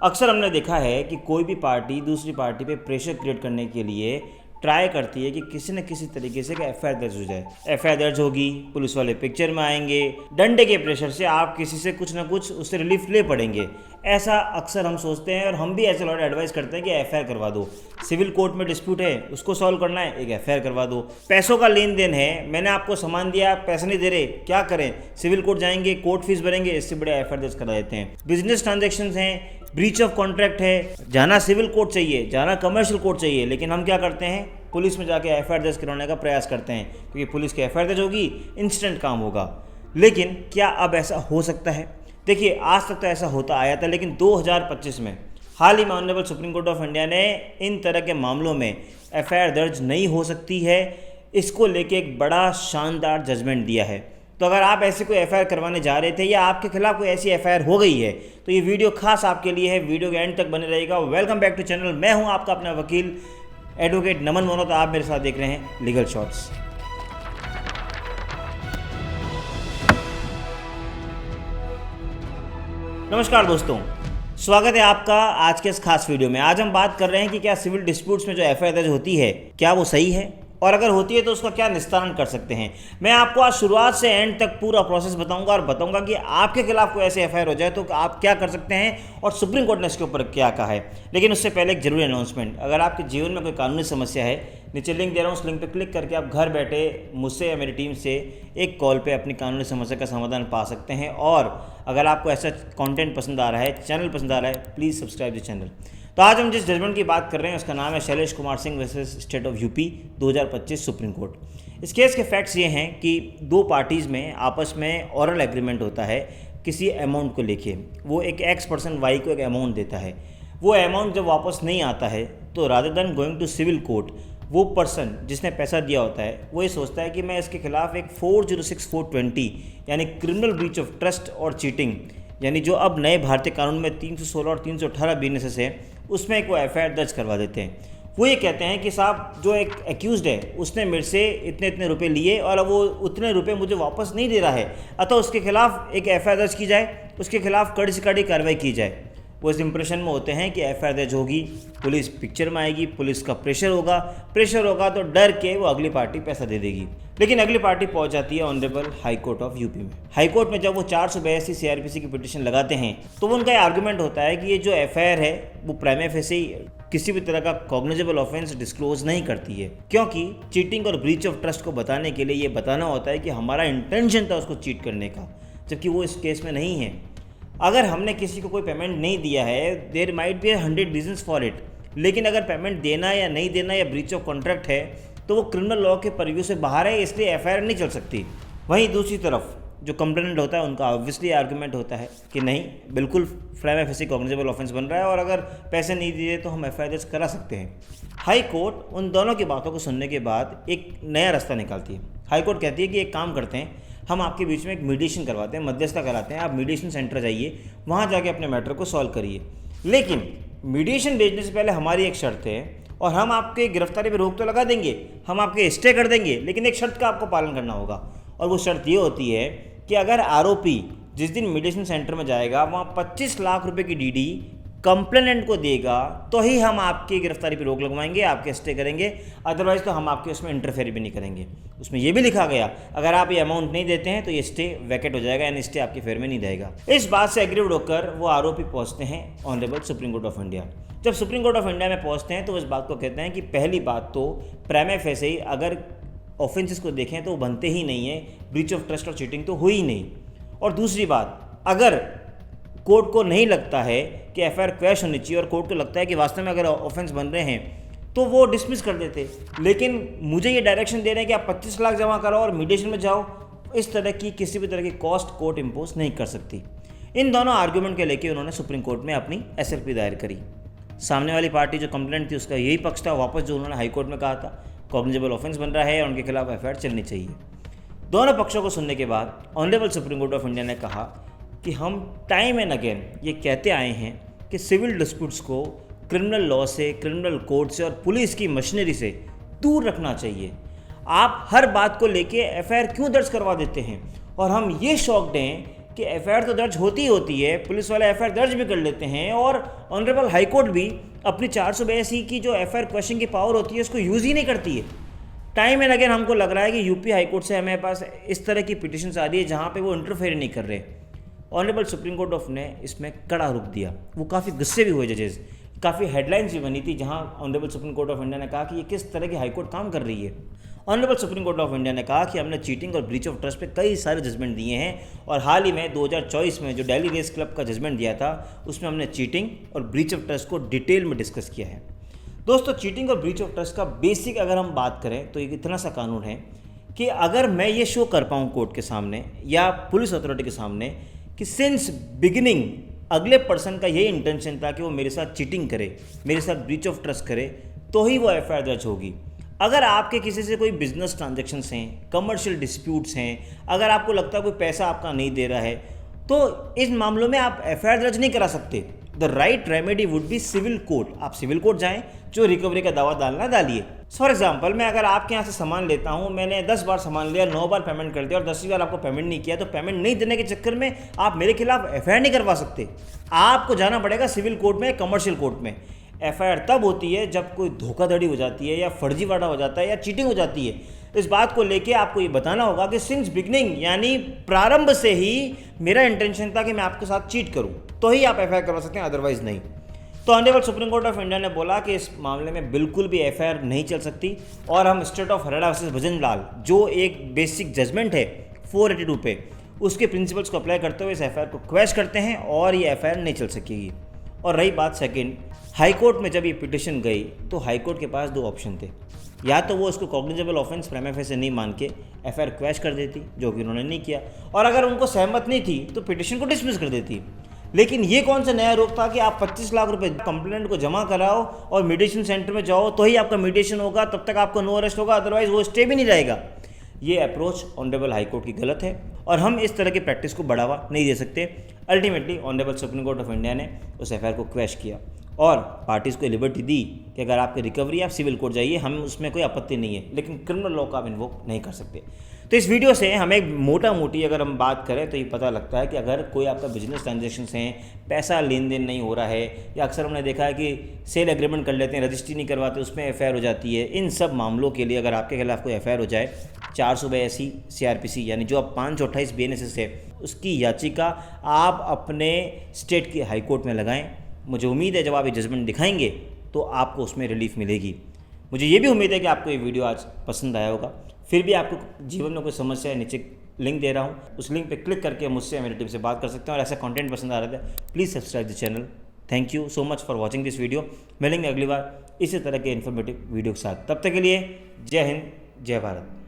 अक्सर हमने देखा है कि कोई भी पार्टी दूसरी पार्टी पे प्रेशर क्रिएट करने के लिए ट्राई करती है कि किसी न किसी तरीके से एफआईआर दर्ज हो जाए। एफआईआर दर्ज होगी, पुलिस वाले पिक्चर में आएंगे, डंडे के प्रेशर से आप किसी से कुछ ना कुछ उससे रिलीफ ले पड़ेंगे। ऐसा अक्सर हम सोचते हैं और हम भी ऐसे लॉयर एडवाइस करते हैं कि एफआईआर करवा दो। सिविल कोर्ट में डिस्प्यूट है, उसको सॉल्व करना है, एक एफआईआर करवा दो। पैसों का लेन देन है, मैंने आपको सामान दिया, आप पैसे नहीं दे रहे, क्या करें? सिविल कोर्ट जाएंगे, कोर्ट फीस भरेंगे, इससे बड़े एफआईआर दर्ज करा देते हैं। बिजनेस ट्रांजेक्शन्स हैं, ब्रीच ऑफ कॉन्ट्रैक्ट है, जाना सिविल कोर्ट चाहिए, जाना कमर्शियल कोर्ट चाहिए, लेकिन हम क्या करते हैं? पुलिस में जाके एफआईआर दर्ज करवाने का प्रयास करते हैं, क्योंकि पुलिस की एफआईआर दर्ज होगी, इंस्टेंट काम होगा। लेकिन क्या अब ऐसा हो सकता है? देखिए, आज तक तो ऐसा होता आया था, लेकिन 2025 में हाल ही में honourable supreme court of India ने इन तरह के मामलों में एफआईआर दर्ज नहीं हो सकती है, इसको लेके एक बड़ा शानदार जजमेंट दिया है। तो अगर आप ऐसे कोई एफआईआर करवाने जा रहे थे या आपके खिलाफ कोई ऐसी एफआईआर हो गई है, तो ये वीडियो खास आपके लिए है, वीडियो के एंड तक बने रहेगा। वेलकम बैक टू चैनल, मैं हूं आपका अपना वकील एडवोकेट नमन मोनोत। आप मेरे साथ देख रहे हैं लीगल शॉर्ट्स। नमस्कार दोस्तों, स्वागत है आपका आज के इस खास वीडियो में। आज हम बात कर रहे हैं कि क्या सिविल डिस्प्यूट्स में जो एफआईआर दर्ज होती है, क्या वो सही है, और अगर होती है तो उसका क्या निस्तारण कर सकते हैं। मैं आपको आज शुरुआत से एंड तक पूरा प्रोसेस बताऊंगा और बताऊंगा कि आपके खिलाफ कोई ऐसे एफआईआर हो जाए तो आप क्या कर सकते हैं और सुप्रीम कोर्ट ने इसके ऊपर क्या कहा है। लेकिन उससे पहले एक जरूरी अनाउंसमेंट, अगर आपके जीवन में कोई कानूनी समस्या है, नीचे लिंक दे रहा हूँ, उस लिंक पर क्लिक करके आप घर बैठे मुझसे या मेरी टीम से एक कॉल पे अपनी कानूनी समस्या का समाधान पा सकते हैं। और अगर आपको ऐसा कंटेंट पसंद आ रहा है, चैनल पसंद आ रहा है, प्लीज़ सब्सक्राइब द चैनल। तो आज हम जिस जजमेंट की बात कर रहे हैं उसका नाम है Shailesh Kumar Singh versus state of UP 2025 supreme court. इस केस के फैक्ट्स ये हैं कि दो पार्टीज़ में आपस में ऑरल एग्रीमेंट होता है किसी अमाउंट को लेके। वो एक एक्स पर्सन वाई को एक अमाउंट देता है, वो अमाउंट जब वापस नहीं आता है तो rather than going to civil court, वो पर्सन जिसने पैसा दिया होता है वो ये सोचता है कि मैं इसके खिलाफ एक 406(4)20 यानी क्रिमिनल ब्रीच ऑफ ट्रस्ट और चीटिंग, यानी जो अब नए भारतीय कानून में 316 और 318 बीएनएसएस है, उसमें एक वो एफआईआर दर्ज करवा देते हैं। वो ये कहते हैं कि साहब जो एक एक्यूज्ड है उसने मेरे से इतने इतने रुपए लिए और अब वो उतने रुपए मुझे वापस नहीं दे रहा है, अतः उसके खिलाफ एक एफआईआर दर्ज की जाए, उसके खिलाफ कड़ी से कड़ी कार्रवाई की जाए। वो इस इंप्रेशन में होते हैं कि एफआईआर दर्ज होगी, पुलिस पिक्चर में आएगी, पुलिस का प्रेशर होगा तो डर के वो अगली पार्टी पैसा दे देगी। लेकिन अगली पार्टी पहुंच जाती है honourable high court of UP में। हाई कोर्ट में जब वो 482 सीआरपीसी की पिटीशन लगाते हैं तो उनका ये आर्गूमेंट होता है कि ये जो एफआईआर है वो प्राइमा फेसी किसी भी तरह का कॉग्निजेबल ऑफेंस डिस्क्लोज नहीं करती है, क्योंकि चीटिंग और ब्रीच ऑफ ट्रस्ट को बताने के लिए ये बताना होता है कि हमारा इंटेंशन था उसको चीट करने का, जबकि वो इस केस में नहीं है। अगर हमने किसी को कोई पेमेंट नहीं दिया है, there might be 100 reasons for it, लेकिन अगर पेमेंट देना या नहीं देना या ब्रीच ऑफ कॉन्ट्रैक्ट है तो वो क्रिमिनल लॉ के परव्यू से बाहर है, इसलिए एफआईआर नहीं चल सकती। वहीं दूसरी तरफ जो कंप्लेनेंट होता है उनका ऑब्वियसली आर्गूमेंट होता है कि नहीं, बिल्कुल प्राइमा फेसी कॉग्निजेबल ऑफेंस बन रहा है और अगर पैसे नहीं दिए तो हम एफआईआर दर्ज करा सकते हैं। हाई कोर्ट उन दोनों की बातों को सुनने के बाद एक नया रास्ता निकालती है। हाई कोर्ट कहती है कि एक काम करते हैं, हम आपके बीच में एक मीडिएशन करवाते हैं, मध्यस्थता कराते हैं, आप मीडिएशन सेंटर जाइए, वहाँ जाके अपने मैटर को सॉल्व करिए। लेकिन मीडिएशन भेजने से पहले हमारी एक शर्त है, और हम आपके गिरफ्तारी पर रोक तो लगा देंगे, हम आपके स्टे कर देंगे, लेकिन एक शर्त का आपको पालन करना होगा। और वो शर्त ये होती है कि अगर आरोपी जिस दिन मीडिएशन सेंटर में जाएगा वहाँ 25 लाख रुपए की डीडी कंप्लेनेंट को देगा तो ही हम आपकी गिरफ्तारी पर रोक लगवाएंगे, आपके स्टे करेंगे, अदरवाइज तो हम आपके उसमें इंटरफेयर भी नहीं करेंगे। उसमें यह भी लिखा गया अगर आप ये अमाउंट नहीं देते हैं तो ये स्टे वैकेट हो जाएगा, यानी स्टे आपके फेयर में नहीं रहेगा। इस बात से एग्रीड होकर वो आरोपी पहुंचते हैं honourable supreme court of India. जब सुप्रीम कोर्ट ऑफ इंडिया में पहुंचते हैं तो इस बात को कहते हैं कि पहली बात तो प्राइमा फेसी ही अगर ऑफेंसेस को देखें तो बनते ही नहीं है, ब्रीच ऑफ ट्रस्ट और चीटिंग तो हुई ही नहीं। और दूसरी बात, अगर कोर्ट को नहीं लगता है कि एफआईआर क्वैश होनी चाहिए और कोर्ट को लगता है कि वास्तव में अगर ऑफेंस बन रहे हैं तो वो डिसमिस कर देते, लेकिन मुझे ये डायरेक्शन दे रहे हैं कि आप 25 लाख जमा कराओ और मीडिएशन में जाओ, इस तरह की किसी भी तरह की कॉस्ट कोर्ट इम्पोज नहीं कर सकती। इन दोनों आर्ग्यूमेंट के लेके उन्होंने सुप्रीम कोर्ट में अपनी एसएलपी दायर करी। सामने वाली पार्टी जो कंप्लेंट थी उसका यही पक्ष था, वापस जो उन्होंने हाई कोर्ट में कहा था कॉग्निजेबल ऑफेंस बन रहा है और उनके खिलाफ एफआईआर चलनी चाहिए। दोनों पक्षों को सुनने के बाद honourable supreme court of India ने कहा कि हम टाइम एंड अगेन ये कहते आए हैं कि सिविल डिस्प्यूट्स को क्रिमिनल लॉ से, क्रिमिनल कोर्ट से और पुलिस की मशीनरी से दूर रखना चाहिए। आप हर बात को लेके एफआईआर क्यों दर्ज करवा देते हैं? और हम ये शॉक्ड हैं कि एफआईआर तो दर्ज होती है, पुलिस वाले एफआईआर दर्ज भी कर लेते हैं और ऑनरेबल हाई कोर्ट भी अपनी 482 की जो एफआईआर क्वेश्चन की पावर होती है उसको यूज़ ही नहीं करती है। टाइम एंड अगेन हमको लग रहा है कि यूपी हाई कोर्ट से हमें पास इस तरह की पिटिशंस आ रही है जहाँ पे वो इंटरफेयर नहीं कर रहे। ऑनरेबल सुप्रीम कोर्ट ऑफ ने इसमें कड़ा रुख दिया। वो काफ़ी गुस्से भी हुए जजेस, काफ़ी हेडलाइंस भी बनी थी जहाँ honourable supreme court of India ने कहा कि ये किस तरह की हाई कोर्ट काम कर रही है। Honourable supreme court of India ने कहा कि हमने चीटिंग और ब्रीच ऑफ ट्रस्ट पे कई सारे जजमेंट दिए हैं और हाल ही में 2024 में जो दिल्ली रेस क्लब का जजमेंट दिया था उसमें हमने चीटिंग और ब्रीच ऑफ ट्रस्ट को डिटेल में डिस्कस किया है। दोस्तों, चीटिंग और ब्रीच ऑफ ट्रस्ट का बेसिक अगर हम बात करें तो एक इतना सा कानून है कि अगर मैं ये शो कर पाऊँ कोर्ट के सामने या पुलिस अथॉरिटी के सामने कि सिंस बिगिनिंग अगले पर्सन का यही इंटेंशन था कि वो मेरे साथ चीटिंग करे, मेरे साथ ब्रीच ऑफ ट्रस्ट करे, तो ही वो एफआईआर दर्ज होगी। अगर आपके किसी से कोई बिजनेस ट्रांजैक्शंस हैं, कमर्शियल डिस्प्यूट्स हैं, अगर आपको लगता है कोई पैसा आपका नहीं दे रहा है, तो इन मामलों में आप एफआईआर दर्ज नहीं करा सकते। The right remedy would be civil court. आप सिविल कोर्ट जाएं, जो रिकवरी का दावा डालना डालिए। फॉर एग्जाम्पल, मैं अगर आपके यहाँ से सामान लेता हूँ, मैंने 10 बार सामान लिया, 9 बार पेमेंट कर दिया और 10वीं बार आपको पेमेंट नहीं किया, तो पेमेंट नहीं देने के चक्कर में आप मेरे खिलाफ एफआईआर नहीं करवा सकते। आपको जाना पड़ेगा सिविल कोर्ट में, कमर्शियल कोर्ट में। एफआईआर तब होती है जब कोई धोखाधड़ी हो जाती है या फर्जीवाड़ा हो जाता है या चीटिंग हो जाती है। इस बात को लेके आपको ये बताना होगा कि सिंस बिगनिंग यानी प्रारंभ से ही मेरा इंटेंशन था कि मैं आपके साथ चीट करूं, तो ही आप एफआईआर करवा सकते हैं, अदरवाइज नहीं। तो honourable supreme court of India ने बोला कि इस मामले में बिल्कुल भी एफआईआर नहीं चल सकती और हम state of Haryana versus Bhajanlal, जो एक बेसिक जजमेंट है 482 पे, उसके प्रिंसिपल्स को अप्लाई करते हुए इस एफआईआर को क्वैश करते हैं और ये एफआईआर नहीं चल सकेगी। और रही बात सेकंड, हाई कोर्ट में जब ये पिटिशन गई तो हाई कोर्ट के पास 2 ऑप्शन थे। या तो वो उसको कॉग्निजेबल ऑफेंस प्राइमा फेसी नहीं मान के एफआईआर क्वैश कर देती, जो कि उन्होंने नहीं किया, और अगर उनको सहमत नहीं थी तो पिटिशन को डिसमिस कर देती। लेकिन ये कौन सा नया रोक था कि आप 25 लाख रुपए कंप्लेंट को जमा कराओ और मीडिएशन सेंटर में जाओ तो ही आपका मीडिएशन होगा, तब तक आपको नो अरेस्ट होगा, अदरवाइज वो स्टे भी नहीं रहेगा। ये अप्रोच ऑनरेबल हाई कोर्ट की गलत है और हम इस तरह की प्रैक्टिस को बढ़ावा नहीं दे सकते। Ultimately honourable supreme court of India ने उस एफआईआर को क्वैश किया और पार्टीज़ को लिबर्टी दी कि अगर आपकी रिकवरी आप सिविल कोर्ट जाइए, हम उसमें कोई आपत्ति नहीं है, लेकिन क्रिमिनल लॉ का आप इन्वोक नहीं कर सकते। तो इस वीडियो से हमें मोटा मोटी अगर हम बात करें तो ये पता लगता है कि अगर कोई आपका बिजनेस ट्रांजेक्शंस हैं, पैसा लेन देन नहीं हो रहा है, या अक्सर हमने देखा है कि सेल एग्रीमेंट कर लेते हैं, रजिस्ट्री नहीं करवाते, उसमें एफआईआर हो जाती है। इन सब मामलों के लिए अगर आपके खिलाफ कोई एफआईआर हो जाए, 482 CRPC यानी जो अब 528 BNSS है, उसकी याचिका आप अपने स्टेट की हाई कोर्ट में लगाएं। मुझे उम्मीद है जब आप ये जजमेंट दिखाएंगे तो आपको उसमें रिलीफ मिलेगी। मुझे ये भी उम्मीद है कि आपको ये वीडियो आज पसंद आया होगा। फिर भी आपको जीवन में कोई समस्या है, नीचे लिंक दे रहा हूँ, उस लिंक पे क्लिक करके मुझसे मेरी टीम से बात कर सकते हैं। और ऐसा कंटेंट पसंद आ रहा था, please subscribe the channel. Thank you so much for watching this video. मिलेंगे अगली बार इसी तरह के इन्फॉर्मेटिव वीडियो के साथ। तब तक के लिए जय हिंद, जय भारत।